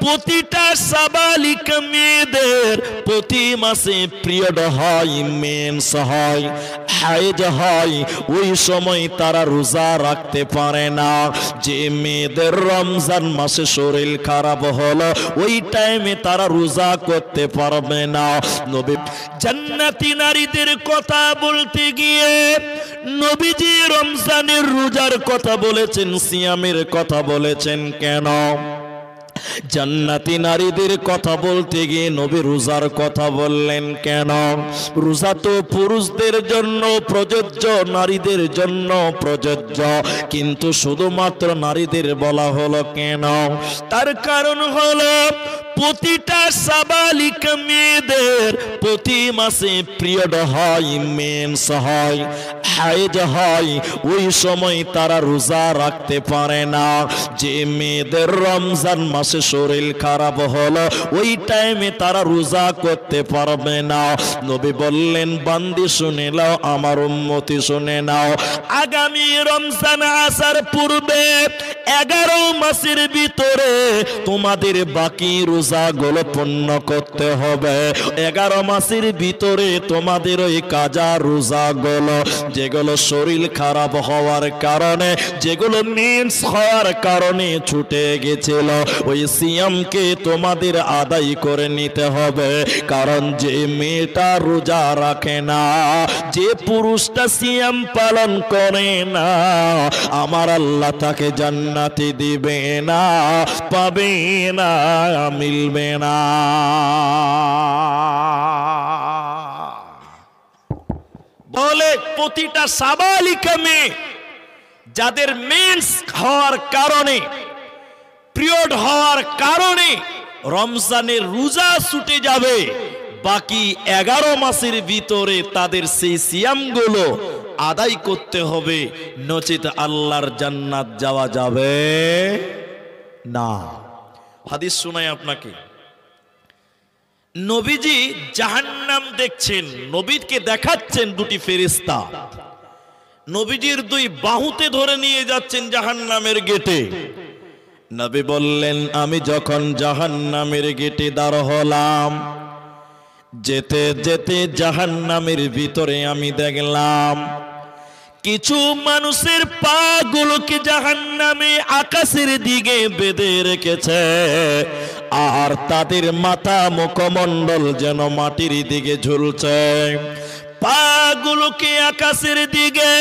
প্রতিটা সাবালিকা মেয়েদের প্রতি মাসে পিরিয়ড হয়, মেন্স হয়, হায়েজ হয়, ওই সময় তারা রোজা রাখতে পারে না। যে মেয়েদের রমজান মাসে শরীর খারাপ হলো ওই টাইমে তারা রোজা করতে পারবে না। নবী জান্নাতি নারীদের কথা বলতে গিয়ে নবীজি রমজানের রোজার কথা বলেছেন, সিয়ামের কথা বলেছেন। কেন? জান্নাতি নারীদের কথা বলতে গিয়ে নবী রোজার কথা বললেন কেন? রোজা তো পুরুষদের জন্য প্রযোজ্য, নারীদের জন্য প্রযোজ্য, কিন্তু শুধুমাত্র নারীদের বলা হলো কেন? তার কারণ হলো প্রতিটা সাবালিকা মেয়েদের প্রতি মাসে পিরিয়ড হয়, মেন্স হয়, হায়েজ হয়, ওই সময় তারা রোজা রাখতে পারে না। যে মেয়েদের রমজান মাসে শরীর খারাপ হলো ওই টাইমে তারা রোজা করতে পারবে না। নবী বললেন, বান্দি শুনে নাও, আমার উম্মতি শুনে নাও, আগামী রমজান আসার পূর্বে 11 মাসের ভিতরে তোমাদের বাকি রোজাগুলো পূর্ণ করতে হবে। 11 মাসের ভিতরে তোমাদের ওই কাজা রোজাগুলো, যেগুলো শরীর খারাপ হওয়ার কারণে, যেগুলো মেন্স হওয়ার কারণে ছুটে গেছিল, ওই সিয়ামকে তোমাদের আদায় করে নিতে হবে। কারণ যে মেয়েটা রোজা রাখে না, যে পুরুষটা সিয়াম পালন করে না, আমার আল্লাহ তাকে জান্নাতে দিবে না, পাবে না, মিলবে না। বলে প্রতিটা সাবালিকা মেয়ে যাদের মেন্স হওয়ার কারণে, পিরিয়ড হওয়ার কারণে রমজানের রোজা ছুটে যাবে, বাকি 11 মাসের ভিতরে তাদের সেই সিয়ামগুলো আদায় করতে হবে, নচেত আল্লাহর জান্নাত যাওয়া যাবে না। হাদিস শোনাই আপনাকে। নবীজি জাহান্নাম দেখছেন, নবীকে দেখাচ্ছেন দুটি ফেরেশতা, নবীজির 2 বাহুতে ধরে নিয়ে যাচ্ছেন জাহান্নামের গেটে। নবী বললেন, আমি যখন জাহান্নামের গেটে দাঁড় হলাম, যেতে যেতে জাহান্নামের ভিতরে আমি দেখলাম কিছু মানুষের পা গুলোকে জাহান্নামে আকাশের দিকে বেঁধে রেখেছে, আর তাদের মাথা মুখমণ্ডল যেন মাটির দিকে ঝুলছে। পা গুলোকে আকাশের দিকে,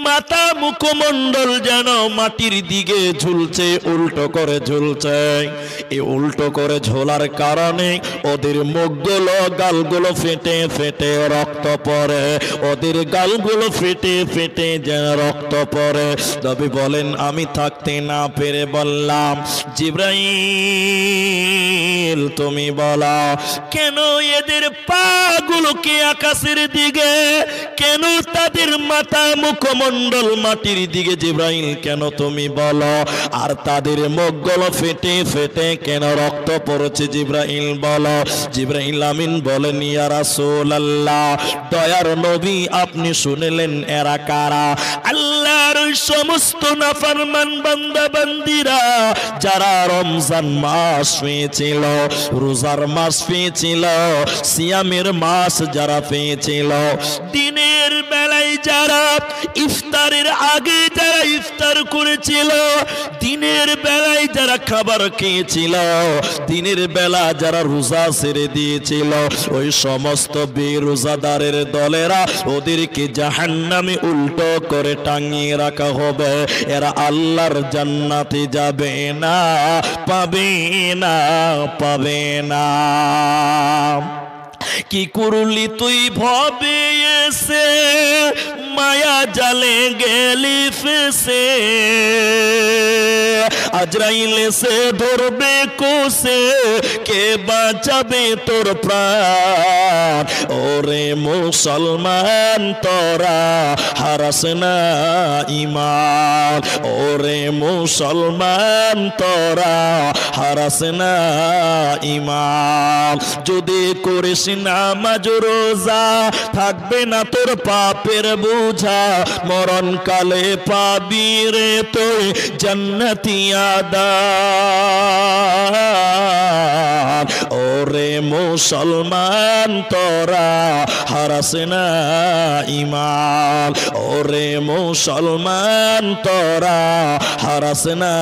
মাথা মুখমণ্ডল যেন মাটির দিকে ঝুলছে, উল্টো করে ঝুলছে। এই উল্টো করে ঝোলার কারণে ওদের মুখগুলো, গালগুলো ফেটে ফেটে রক্ত পড়ে, ওদের গালগুলো ফেটে ফেটে যেন রক্ত পড়ে। নবী বলেন, আমি থাকতে না পেরে বললাম, জিবরাইল তুমি বলো, কেন এদের পা গুলোকে আকাশের দিকে, কেন তাদের মাথা মুখমণ্ডল মাটির দিকে, জিবরাইল কেন তুমি বলো, আর তাদের মুখগুলো ফেটে ফেটে কেন রক্ত পড়ছে, জিবরাইল বলো। জিবরাইল আমিন বলেন, ইয়া রাসূলুল্লাহ, দয়ার নবী আপনি শুনলেন এরা কারা? আল্লাহর ওই সমস্ত নাফরমান বান্দা বান্দিরা যারা রমজান মাস পেয়েছিল, রোজার মাস পেয়েছিল, সিয়ামের মাস যারা পেয়েছিল, দিনের বেলায় যারা ইফতারের আগে যারা ইফতার করেছিল, দিনের বেলায় যারা খাবার খেয়েছিল, দিনের বেলা যারা রোজা ছেড়ে দিয়েছিল, ওই সমস্ত বেরোজাদারের দলেরা ওদেরকে জাহান্নামে উল্টো করে টাঙিয়ে রাখা হবে। এরা আল্লাহর জান্নাতে যাবে না, পাবে না, পাবে না। কি করলি তুই ভবে এসে, মায়া জালে গেলি ফেসে, আজরাইল এসে ধরবে কোসে, কে বাঁচাবে তোর প্রাণ? ওরে মুসলমান তোরা হারাস না ঈমান, ওরে মুসলমান তোরা হারাস না ঈমান। যদি করিস নামাজ রোজা, থাকবে না তোর পাপের বোঝা, মরণকালে পাবি রে তুই জান্নাতি আদা। মুসলমান তোরা হারাস না ঈমান, ওরে মুসলমান তোরা হারাস না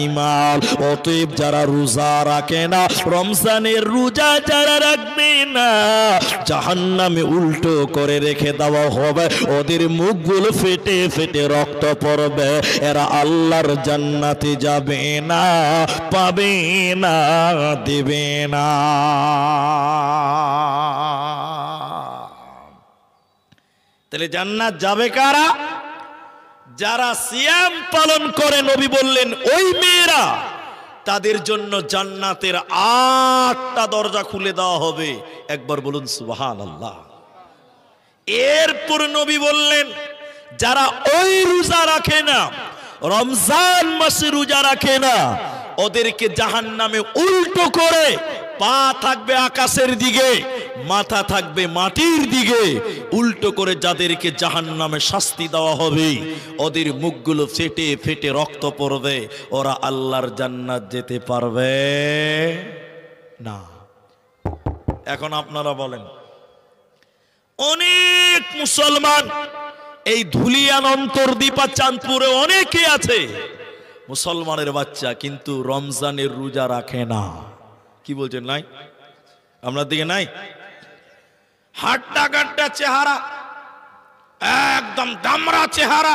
ঈমান। অতএব যারা রোজা রাখে না, রমজানের রোজা যারা রাখবে না, জাহান্নামে উল্টো করে রেখে দেওয়া হবে, ওদের মুখগুলো ফেটে ফেটে রক্ত পড়বে, এরা আল্লাহর জান্নাতে যাবে না, পাবে না, দেবে না। তাহলে জান্নাত যাবে কারা? যারা সিয়াম পালন করে। নবী বললেন ওই মেয়েরা, তাদের জন্য জান্নাতের 8টা দরজা খুলে দেওয়া হবে। একবার বলুন সুবহানাল্লাহ। এরপর নবী বললেন যারা ওই রোজা রাখে না, রমজান মাসে রোজা রাখে না, ওদেরকে জাহান্নামে উল্টো করে পা থাকবে আকাশের দিকে, মাথা থাকবে মাটির দিকে, উল্টো করে যাদেরকে জাহান্নামে শাস্তি দেওয়া হবে, ওদের মুখগুলো ফেটে ফেটে রক্ত পড়বে, ওরা আল্লাহর জান্নাত যেতে পারবে না। এখন আপনারা বলেন, অনেক মুসলমান এই ধুলিয়ান অন্তর্দীপা চাঁদপুরে অনেকে আছে মুসলমানের বাচ্চা, কিন্তু রমজানের রোজা রাখে না। কি বলছেন নাই? আপনার দিকে নাই? হাট্টা গাট্টা চেহারা, একদম দামড়া চেহারা,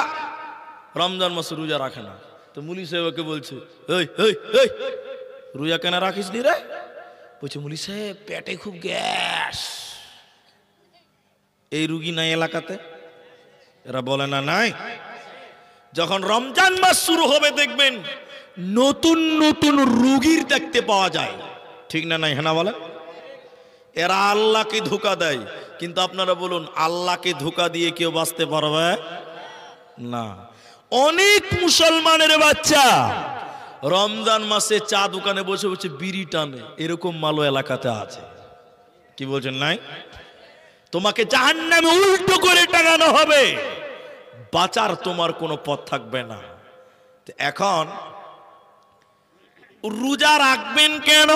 রমজান মাসে রোজা রাখে না। তো মুলি সাহেবকে বলছে, এই এই এই রোজা কেন রাখিস নি রে? বলছে মুলি সাহেব পেটে খুব গ্যাস। এই রুগী নাই এলাকাতে? এরা বলে না নাই? যখন রমজান মাস শুরু হবে দেখবেন নতুন নতুন রুগীর দেখতে পাওয়া যায়, ঠিক না নাই? হ্যাঁ বলেন। এরা আল্লাহকে ধোঁকা দেয়, কিন্তু আপনারা বলুন আল্লাহকে ধোঁকা দিয়ে কেউ বাঁচতে পারবে না। অনেক মুসলমানের বাচ্চা রমজান মাসে চা দোকানে বসে বসে বিড়ি টানে, এরকম মালো এলাকাতে আছে। কি বলছেন নাই? তোমাকে জাহান্নামে উল্টো করে টাঙানো হবে, বাঁচার তোমার কোনো পথ থাকবে না। এখন রোজা রাখবেন কেন?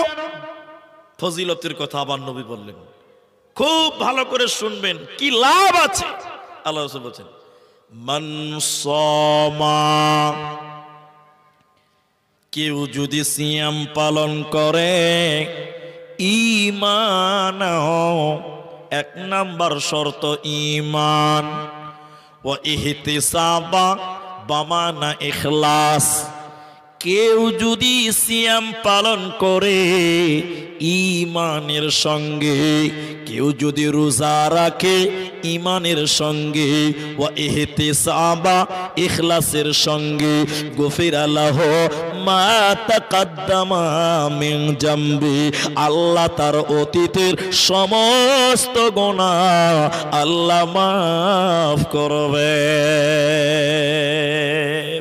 ফজিলতের কথা আবার নবী বললেন, খুব ভালো করে শুনবেন, কি লাভ আছে। আল্লাহ রাসূল বলেন, মান সামা, কেউ যদি সিয়াম পালন করে, ঈমান, 1 নাম্বার শর্ত ঈমান, ও ইহতিসাবা বামানা ইখলাস, কেউ যদি সিয়াম পালন করে ঈমানের সঙ্গে, কেউ যদি রোজা রাখে ঈমানের সঙ্গে, ওয়া ইহতিসাবা ইখলাসের সঙ্গে, গফিরা লাহু মা তাকাদ্দামা মিন জামবি, আল্লাহ তার অতীতের সমস্ত গুনাহ আল্লাহ মাফ করবে।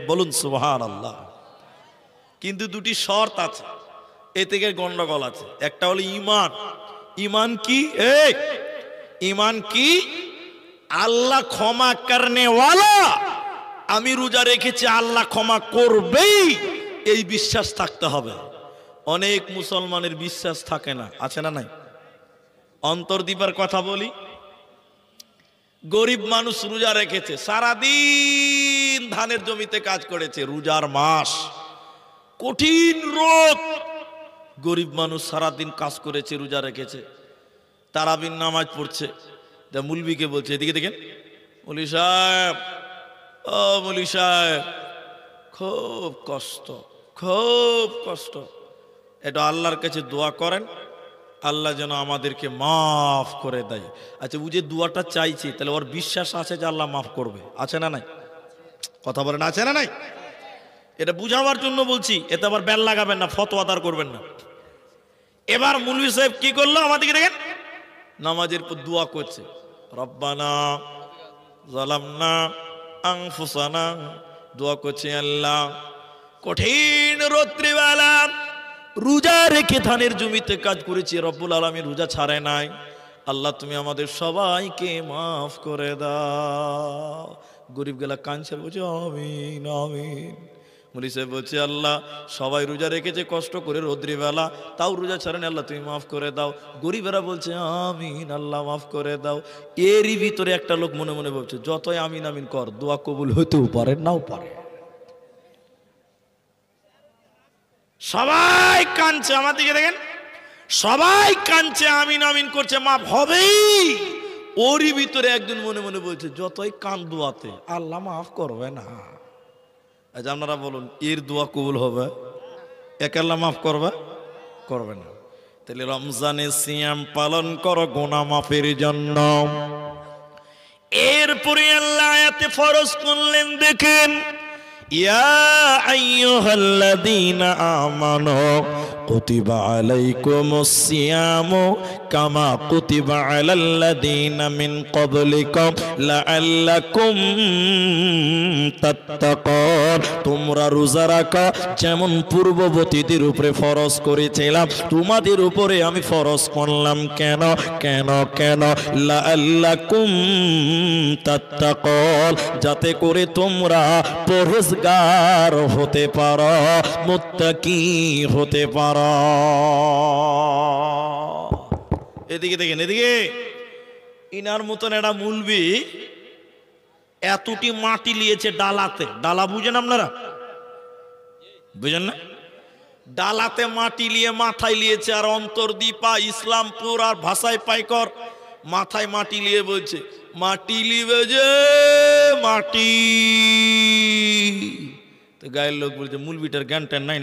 বলুন সুবহানাল্লাহ। কিন্তু দুটি শর্ত আছে, এ থেকে গন্ডগোল আছে। একটা হলো ঈমান। ঈমান কি? ঈমান কি? আল্লাহ ক্ষমা করনে ওয়ালা, আমি রোজা রেখেছি আল্লাহ ক্ষমা করবেই, এই বিশ্বাস থাকতে হবে। অনেক মুসলমানের বিশ্বাস থাকে না, আছে না নাই? অন্তর্দীপার কথা বলি, গরিব মানুষ রোজা রেখেছে, সারাদিন ধানের জমিতে কাজ করেছে, রোজার মাস, কঠিন রোদ, গরিব মানুষ সারাদিন কাজ করেছে, রোজা রেখেছে, তারাবির নামাজ পড়ছে। মুলবিকে বলছে, এদিকে দেখেন মুলি সাহেব, ও মুলি সাহেব, খুব কষ্ট, খুব কষ্ট, এটা আল্লাহর কাছে দোয়া করেন, আল্লাহ যেন আমাদেরকে মাফ করে দেয়। আচ্ছা, ও যে দোয়াটা চাইছে, তাহলে ওর বিশ্বাস আছে যে আল্লাহ মাফ করবে, আছে না নাই? কথা বলেন, আছে না নাই? এটা বুঝাবার জন্য বলছি, এতে আবার বেল লাগাবেন না, ফতোয়াদার করবেন না। এবার মুলবি সাহেব কি করলো? আমাদেরকে দেখেন, নামাজের পর দোয়া করছে, রব্বানা যালামনা আনফুসানা, দোয়া করছে আল্লাহ, কঠিন রাত্রিবেলা রোজা রেখে ধানের জমিতে কাজ করেছি, রব্বুল আলামিন রোজা ছাড়ে নাই, আল্লাহ তুমি আমাদের সবাইকে মাফ করে দাও। গরিব গেলা কাঁদছে, বলছে আমিন আমিন। মুলি সাহেব বলছে, আল্লাহ সবাই রোজা রেখেছে কষ্ট করে রোদ্রি বেলা, তাও রোজা ছাড়েন, আল্লাহ তুমি মাফ করে দাও। গরিবেরা বলছে আমিন, আল্লাহ মাফ করে দাও। এরই ভিতরে একটা লোক মনে মনে ভাবছে, যতই আমিন আমিন কর, দোয়া কবুল হতেও পারে নাও পারে। সবাই কাঁদছে, আমার দিকে দেখেন, সবাই কাঁদছে, আমিন আমিন করছে, মাফ হবেই। ওরই ভিতরে একজন মনে মনে বলছে, যতই কান দোয়াতে আল্লাহ মাফ করবে না। আচ্ছা আপনারা বলুন, এর দোয়া কবুল হবে? একে আল্লাহ মাফ করবে? করবে না। তাহলে রমজানে সিয়াম পালন করো গুনাহ মাফের জন্য। এরপরে আল্লাহ আয়াতে ফরজ করলেন, দেখেন, ইয়া আইয়ুহাল্লাযীনা আমানু কুতিবা আলাইকুমুস সিয়ামু কামা কুতিবা আলাল্লাযীনা মিন ক্বাবলিকুম লাআল্লাকুম তাত্তাকুন। তোমরা রোজা রাখো যেমন পূর্ববর্তীদের উপরে ফরজ করেছিলাম, তোমাদের উপরে আমি ফরজ করলাম। কেন কেন কেন? লাআল্লাকুম তাত্তাকুন, যাতে করে তোমরা পরহেজগার হতে পারো, মুত্তাকি হতে পারো। এদিকে দেখেন, এদিকে ইনার মতন একটা মুলবি এতটি মাটি লিয়েছে ডালাতে। ডালা বুঝেন আপনারা? বুঝেন না? ডালাতে মাটি লিয়ে মাথায় লিয়েছে, আর অন্তর্দীপা, ইসলামপুর আর ভাষায় পাইকর মাথায় মাটি লিয়ে বলছে, মাটি লিবে যে মাটি। তো গায়ের লোক বলছে, মুলবিটার জ্ঞান ট্যান নাই।